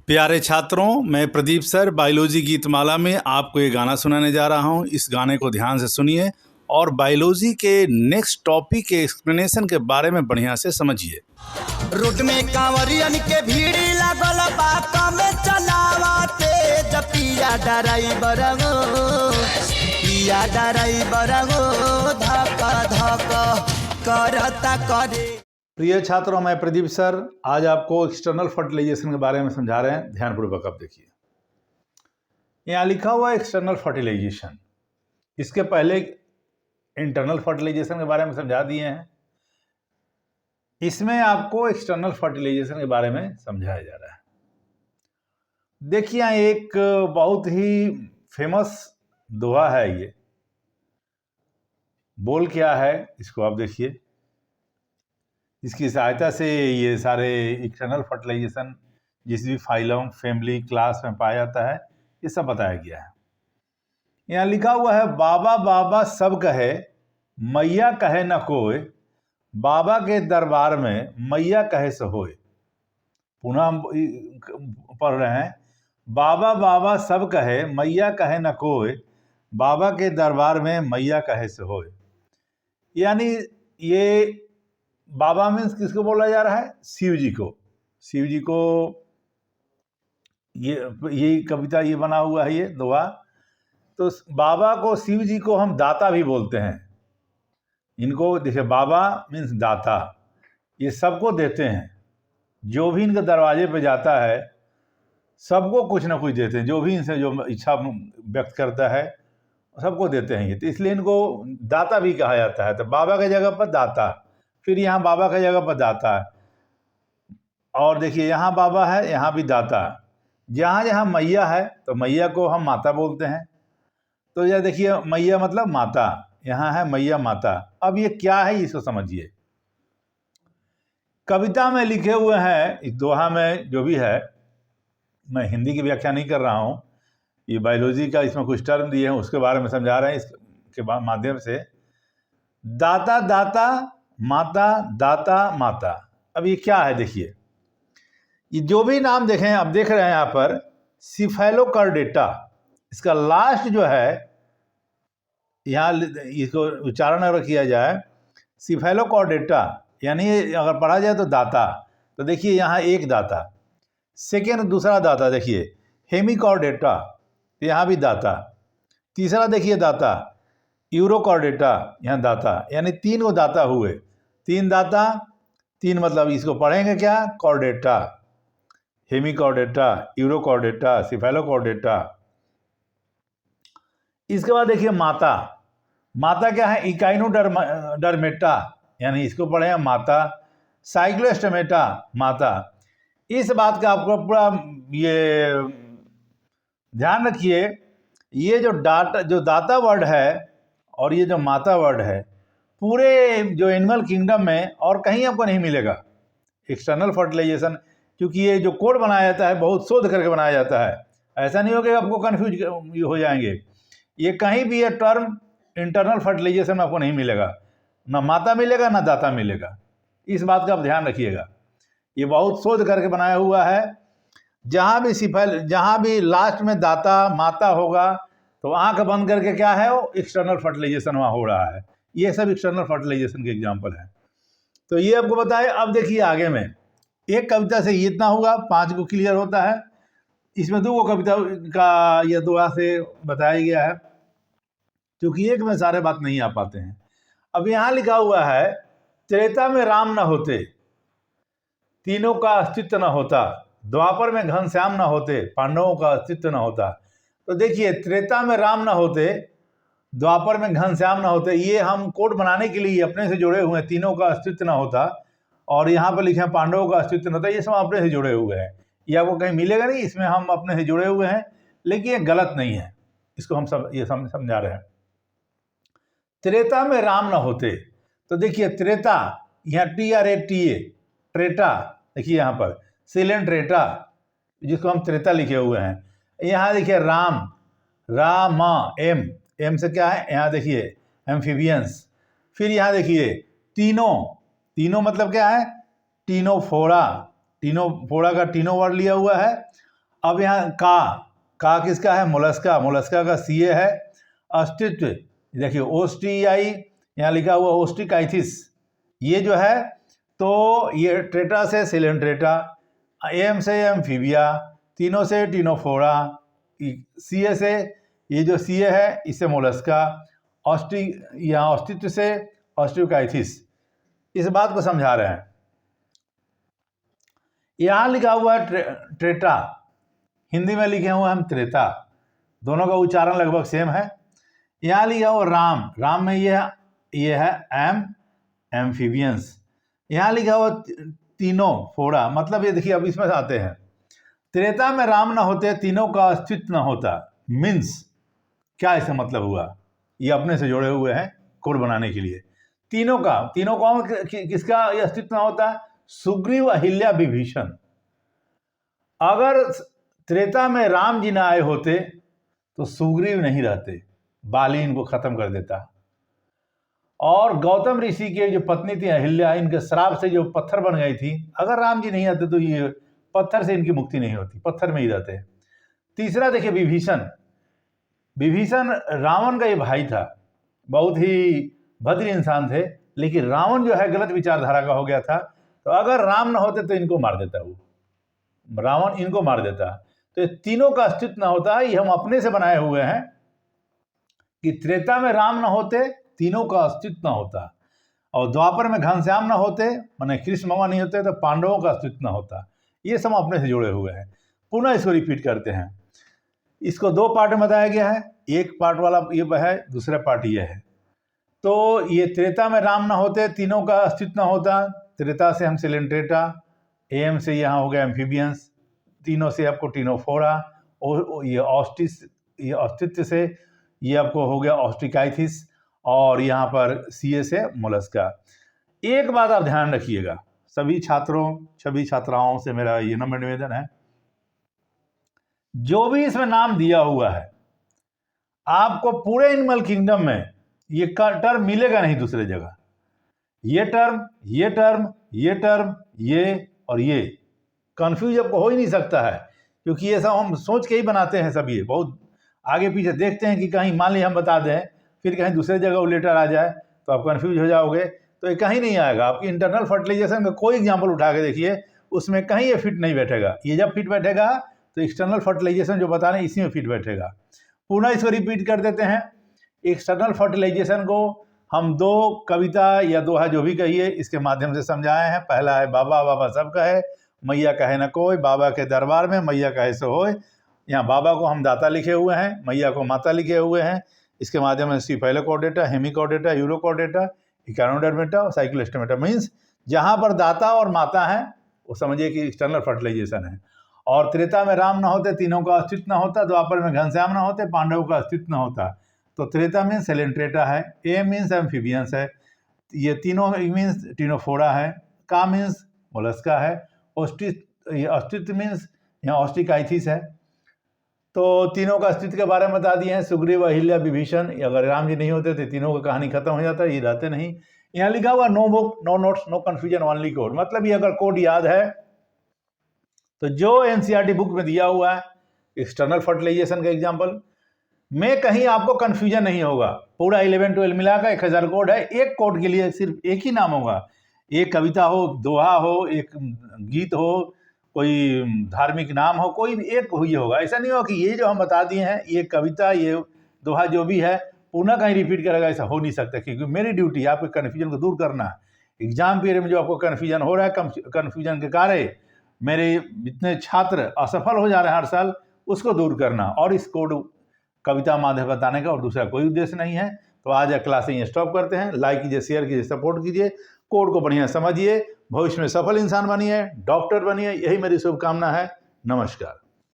प्यारे छात्रों, मैं प्रदीप सर बायोलॉजी गीतमाला में आपको ये गाना सुनाने जा रहा हूँ। इस गाने को ध्यान से सुनिए और बायोलॉजी के नेक्स्ट टॉपिक के एक्सप्लेनेशन के बारे में बढ़िया से समझिए। रोड में कांवरियन के भीड़ लागल बा, कम चलावते पिया ड्राइवर गो धक धक करता करे। प्रिय छात्रों, मैं प्रदीप सर आज आपको एक्सटर्नल फर्टिलाइजेशन के बारे में समझा रहे हैं। ध्यानपूर्वक आप देखिए, यहाँ लिखा हुआ है एक्सटर्नल फर्टिलाइजेशन। इसके पहले इंटरनल फर्टिलाइजेशन के बारे में समझा दिए हैं। इसमें आपको एक्सटर्नल फर्टिलाइजेशन के बारे में समझाया जा रहा है। देखिए, यहाँ एक बहुत ही फेमस दोहा है। ये बोल क्या है इसको आप देखिए। इसकी सहायता से ये सारे एक्सटर्नल फर्टिलाइजेशन जिस भी फाइलम, फैमिली, क्लास में पाया जाता है, ये सब बताया गया है। यहाँ लिखा हुआ है, बाबा बाबा सब कहे मैया कहे न कोई, बाबा के दरबार में मैया कहे से होए। पुनः हम पढ़ रहे हैं, बाबा बाबा सब कहे मैया कहे न कोई, बाबा के दरबार में मैया कहे से होए। यानी ये बाबा मीन्स किसको बोला जा रहा है? शिव जी को। शिव जी को ये कविता ये बना हुआ है, ये दोहा। तो बाबा को, शिव जी को हम दाता भी बोलते हैं। इनको देखिए, बाबा मीन्स दाता, ये सबको देते हैं। जो भी इनके दरवाजे पे जाता है सबको कुछ ना कुछ देते हैं। जो भी इनसे जो इच्छा व्यक्त करता है सबको देते हैं ये। तो इसलिए इनको दाता भी कहा जाता है। तो बाबा की जगह पर दाता, फिर यहाँ बाबा की जगह पर दाता है। और देखिए, यहाँ बाबा है, यहाँ भी दाता। जहाँ जहाँ मैया है तो मैया को हम माता बोलते हैं। तो यह देखिए, मैया मतलब माता, यहाँ है मैया माता। अब ये क्या है इसको समझिए। कविता में लिखे हुए हैं, इस दोहा में जो भी है, मैं हिंदी की व्याख्या नहीं कर रहा हूँ, ये बायोलॉजी का इसमें कुछ टर्म दिए हैं उसके बारे में समझा रहे हैं इसके माध्यम से। दाता दाता माता, दाता माता। अब ये क्या है देखिए, ये जो भी नाम देखें, अब देख रहे हैं यहाँ पर सिफेलोकॉर्डेटा, इसका लास्ट जो है, यहाँ इसको उच्चारण अगर किया जाए सिफेलोकॉर्डेटा, यानी अगर पढ़ा जाए तो दाता। तो देखिए, यहाँ एक दाता, सेकेंड दूसरा दाता देखिए हेमिकॉर्डेटा, यहाँ भी दाता। तीसरा देखिए दाता यूरोकॉर्डेटा, यहाँ दाता, यानी तीन को दाता हुए। तीन दाता, तीन मतलब इसको पढ़ेंगे क्या? Chordata, Hemichordata, urochordata, cephalochordata. इसके बाद देखिए माता। माता क्या है? इकाइनोडर्मेटा, यानी इसको पढ़े माता। साइक्लोस्टोमेटा माता। इस बात का आपको पूरा ये ध्यान रखिए, ये जो दाता वर्ड है और ये जो माता वर्ड है, पूरे जो एनिमल किंगडम में और कहीं आपको नहीं मिलेगा एक्सटर्नल फर्टिलाइजेशन। क्योंकि ये जो कोड बनाया जाता है बहुत शोध करके बनाया जाता है। ऐसा नहीं हो कि आपको कन्फ्यूज हो जाएंगे। ये कहीं भी ये टर्म इंटरनल फर्टिलाइजेशन में आपको नहीं मिलेगा, ना माता मिलेगा ना दाता मिलेगा। इस बात का आप ध्यान रखिएगा। ये बहुत शोध करके बनाया हुआ है। जहाँ भी लास्ट में दाता माता होगा तो आंख बंद करके क्या है, वो एक्सटर्नल फर्टिलाइजेशन वहाँ हो रहा है। ये सब एक्सटर्नल फर्टिलाइजेशन के एग्जाम्पल हैं। तो ये आपको बताए। अब देखिए आगे में, एक कविता से इतना होगा, 5 को क्लियर होता है। इसमें 2 कविता का यह दोहा से बताया गया है, क्योंकि एक में सारे बात नहीं आ पाते हैं। अब यहाँ लिखा हुआ है, त्रेता में राम न होते, तीनों का अस्तित्व न होता, द्वापर में घनश्याम न होते, पांडवों का अस्तित्व न होता। तो देखिए, त्रेता में राम न होते, द्वापर में घनश्याम न होते, ये हम कोड बनाने के लिए अपने से जुड़े हुए हैं। तीनों का अस्तित्व न होता, और यहाँ पर लिखे हैं पांडवों का अस्तित्व न होता। ये सब अपने से जुड़े हुए हैं। ये आपको कहीं मिलेगा नहीं, इसमें हम अपने से जुड़े हुए हैं, लेकिन ये गलत नहीं है। इसको हम सब ये समझा रहे हैं। त्रेता में राम न होते, तो देखिए त्रेता, यहाँ TRATA, ट्रेटा, देखिए यहाँ पर सिलेंट्रेटा, जिसको हम त्रेता लिखे हुए हैं। यहाँ देखिए राम, रामा, एम से क्या है, यहाँ देखिए एम्फीबियंस। फिर यहाँ देखिए तीनों मतलब क्या है? टीनोफोरा, टीनोफोरा का टीनो वर्ड लिया हुआ है। अब यहाँ का किसका है? मोलस्का। मोलस्का का सीए है अस्तित्व। देखिए ओस्टियाई यहाँ लिखा हुआ ओस्टिकाइथिस, ये जो है तो ये ट्रेटा से सिलेंट्रेटा, एम से एम्फीबिया, तीनों से टिनोफोरा, सीए से ये जो सीए है इससे मोलस्का, यहाँ अस्तित्व से ऑस्टियोकाइथिस। इस बात को समझा रहे हैं। यहाँ लिखा हुआ है ट्रेटा, हिंदी में लिखे हुए हम त्रेता, दोनों का उच्चारण लगभग सेम है। यहाँ लिखा हुआ राम, राम में ये है एम्फीबियंस। यहाँ लिखा हुआ तीनों फोड़ा, मतलब ये देखिए अब इसमें आते हैं। त्रेता में राम न होते तीनों का अस्तित्व न होता, मीन्स क्या इसका मतलब हुआ? ये अपने से जुड़े हुए हैं कोड बनाने के लिए। तीनों कौन किसका ये अस्तित्व न होता? सुग्रीव, अहिल्या, विभीषण। अगर त्रेता में राम जी न आए होते तो सुग्रीव नहीं रहते, बाली इनको खत्म कर देता। और गौतम ऋषि के जो पत्नी थी अहिल्या, इनके श्राप से जो पत्थर बन गई थी, अगर राम जी नहीं आते तो ये पत्थर से इनकी मुक्ति नहीं होती, पत्थर में ही रहते। तीसरा देखिए विभीषण। विभीषण रावण का ये भाई था, बहुत ही भद्र इंसान थे, लेकिन रावण जो है गलत विचारधारा का हो गया था। तो अगर राम न होते तो इनको मार देता, वो रावण इनको मार देता। तो ये तीनों का अस्तित्व न होता, ये हम अपने से बनाए हुए हैं कि त्रेता में राम न होते तीनों का अस्तित्व न होता, और द्वापर में घनश्याम न होते, माने कृष्ण भगवान नहीं होते, तो पांडवों का अस्तित्व न होता। ये सब अपने से जुड़े हुए हैं। पुनः इसको रिपीट करते हैं। इसको दो पार्ट में बताया गया है, एक पार्ट वाला ये है, दूसरा पार्ट ये है। तो ये त्रेता में राम न होते तीनों का अस्तित्व न होता, त्रेता से हम सिलेंट्रेटा, एम से यहाँ हो गया एम्फीबियंस, तीनों से आपको टिनोफोरा, और ये अस्तित्व से ये आपको हो गया ऑस्टिकाइथिस, और यहाँ पर सीए से मोलस्का। एक बात आप ध्यान रखिएगा, सभी छात्राओं से मेरा ये नम्र निवेदन है, जो भी इसमें नाम दिया हुआ है आपको पूरे एनिमल किंगडम में ये टर्म मिलेगा नहीं दूसरे जगह। ये टर्म, ये टर्म, ये टर्म, ये और ये कंफ्यूज आपको हो ही नहीं सकता है, क्योंकि ये सब हम सोच के ही बनाते हैं। सब ये बहुत आगे पीछे देखते हैं कि कहीं मान ली हम बता दें, फिर कहीं दूसरे जगह वो लेटर आ जाए तो आप कंफ्यूज हो जाओगे, तो ये कहीं नहीं आएगा। आपकी इंटरनल फर्टिलाइजेशन का कोई एग्जाम्पल उठा के देखिए, उसमें कहीं ये फिट नहीं बैठेगा। ये जब फिट बैठेगा तो एक्सटर्नल फर्टिलाइजेशन जो बता रहे हैं इसी में फिट बैठेगा। पुनः इसको रिपीट कर देते हैं। एक्सटर्नल फर्टिलाइजेशन को हम दो कविता या दोहा जो भी कहिए इसके माध्यम से समझाए हैं। पहला है बाबा बाबा सब कहे, मैया कहे न कोई, बाबा के दरबार में मैया कहे सो होए। यहाँ बाबा को हम दाता लिखे हुए हैं, मैया को माता लिखे हुए हैं। इसके माध्यम से सिफाइलोकॉर्डेटा, हेमिकॉर्डेटा, यूरोकॉर्डेटा, इकानोडर्मेटा और साइक्लोस्टोमेटा, मीन्स जहाँ पर दाता और माता हैं वो समझिए कि एक्सटर्नल फर्टिलाइजेशन है। और त्रेता में राम न होते तीनों का अस्तित्व न होता, द्वापर में घनश्याम न होते पांडवों का अस्तित्व न होता। तो त्रेता मीन्स सेलेंट्रेटा है, ए मीन्स एम्फीबियंस है, ये तीनों मीन्स टिनोफोरा है, का मीन्स मोलस्का है, अस्तित्व मीन्स यहाँ ऑस्टिकाइथिस है। तो तीनों का अस्तित्व के बारे में बता दिए हैं, सुग्रीव, अहिल्या, विभीषण। अगर राम जी नहीं होते तो तीनों का कहानी खत्म हो जाता, ये रहते नहीं। यहाँ लिखा हुआ no book, no notes, no confusion, only code. मतलब ये अगर कोड याद है तो जो एनसीईआरटी बुक में दिया हुआ है एक्सटर्नल फर्टिलाइजेशन का एग्जाम्पल में कहीं आपको कन्फ्यूजन नहीं होगा। पूरा 11-12 मिलाकर 1000 कोड है, एक कोड के लिए सिर्फ एक ही नाम होगा। एक कविता हो, दोहा हो, एक गीत हो, कोई धार्मिक नाम हो, कोई भी एक ही होगा। ऐसा नहीं होगा कि ये जो हम बता दिए हैं ये कविता, ये दोहा जो भी है पुनः कहीं रिपीट करेगा, ऐसा हो नहीं सकता। क्योंकि मेरी ड्यूटी आपके कन्फ्यूजन को दूर करना है। एग्जाम पीरियड में जो आपको कन्फ्यूजन हो रहा है, कन्फ्यूजन के कारण मेरे इतने छात्र असफल हो जा रहे हैं हर साल, उसको दूर करना और इस कोड कविता माध्यम बताने का और दूसरा कोई उद्देश्य नहीं है। तो आज क्लास यहीं स्टॉप करते हैं। लाइक कीजिए, शेयर कीजिए, सपोर्ट कीजिए, कोड को बढ़िया समझिए, भविष्य में सफल इंसान बनिए, डॉक्टर बनिए, यही मेरी शुभकामना है। नमस्कार।